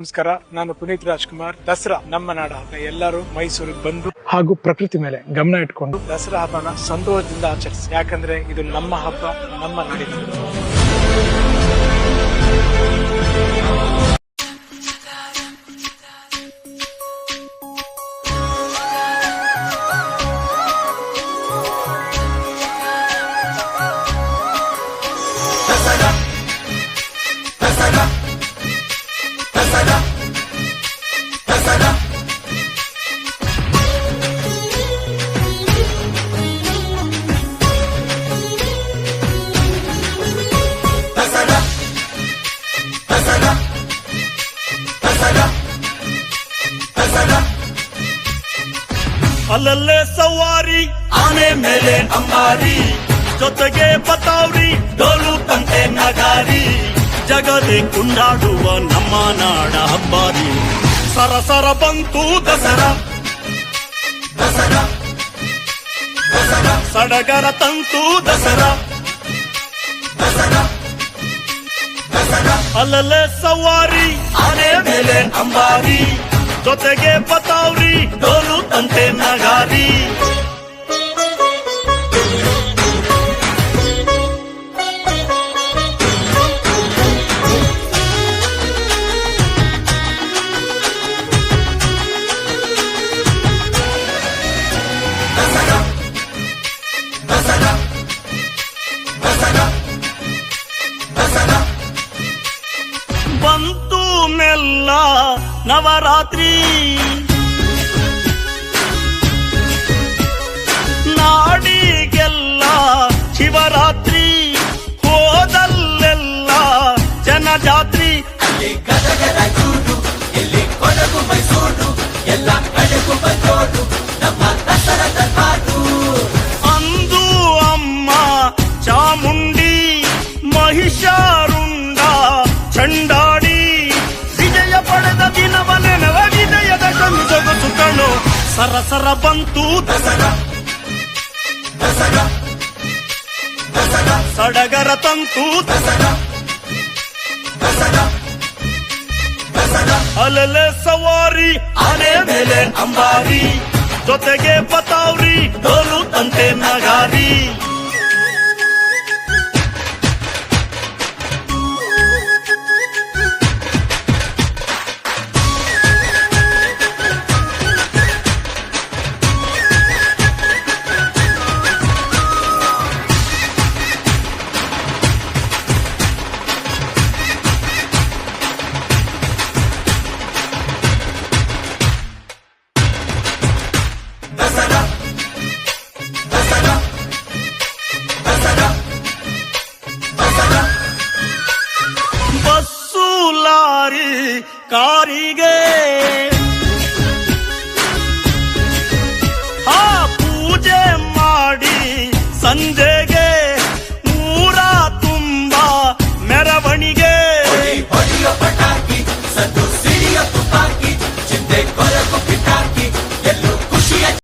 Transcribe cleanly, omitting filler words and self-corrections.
ನಮಸ್ಕಾರ, ನಾನು ಪುನೀತ್ ರಾಜ್ಕುಮಾರ್. ದಸರಾ ನಮ್ಮ ನಾಡ ಹಬ್ಬ. ಎಲ್ಲರೂ ಮೈಸೂರಿಗೆ ಬಂದು ಹಾಗೂ ಪ್ರಕೃತಿ ಮೇಲೆ ಗಮನ ಇಟ್ಕೊಂಡು ದಸರಾ ಹಬ್ಬನ ಸಂತೋಷದಿಂದ ಆಚರಿಸಿ. ಯಾಕಂದ್ರೆ ಇದು ನಮ್ಮ ಹಬ್ಬ, ನಮ್ಮ ನಾಡಿನ. ಅಲ್ಲಲ್ಲೇ ಸವಾರಿ ಆನೆ ಮೇಲೆ ಅಂಬಾರಿ, ಜೊತೆಗೆ ಬತಾವ್ರಿ ಡೋಲು ತಂತೆ ನಗಾರಿ, ಜಗದೇ ಕುಂಡಾಡುವ ನಮ್ಮ ನಾಡ ಹಬ್ಬಾರಿ. ಸರಸರ ಬಂತು ದಸರಾ, ದಸರಾ ದಸರಾ ಸಡಗರ ತಂತು ದಸರಾ, ದಸರಾ ದಸರಾ ಅಲ್ಲಲ್ಲೇ ಸವಾರಿ ಆನೆ ಮೇಲೆ ಅಂಬಾರಿ, ಜೊತೆಗೆ ಬತಾವ್ರಿ ಡೋಲು ತಂತೆ ನಗಾರಿ. ಬಂತು ಮೆಲ್ಲ ನವರಾತ್ರಿ, ನಾಡಿಗೆಲ್ಲ ಶಿವರಾತ್ರಿ, ಹೋದಲ್ಲೆಲ್ಲ ಜನಜಾತ್ರಿ. ಅಲ್ಲಿ ಗದಗದ ಚೂಡು, ಎಲ್ಲಿ ಕೊಡಗು ಮೈಸೂರು, ಎಲ್ಲ ಕಡೆಗೂ ಬಂದೋಡು ನಮ್ಮ ದಸರದ ಕಾಡು. ಅಂದು ಅಮ್ಮ ಚಾಮುಂಡಿ ಮಹಿಷಾರುಂಡ ಚಂಡಾಡಿ, ವಿಜಯ ಪಡೆದ ದಿನವ ನೆನವ ವಿಜಯದ ಕಣ್ಣು ಕಣು. ಸರಸರ ಬಂತು ದಸರಾ, ದಸರಾ ದಸರಾ ಸಡಗರ ತಂತು ದಸರಾ, ದಸರಾ ದಸರಾ ಅಲೆಲೆ ಸವಾರಿ ಆನೆ ಮೇಲೆ ಅಂಬಾರಿ, ಜೊತೆಗೆ ಬತಾವ್ರಿ ಡೋಲು ತಂತೆ ನಗಾರಿ. ಬಸ್ಸು ಲಾರಿ ಕಾರಿಗೆ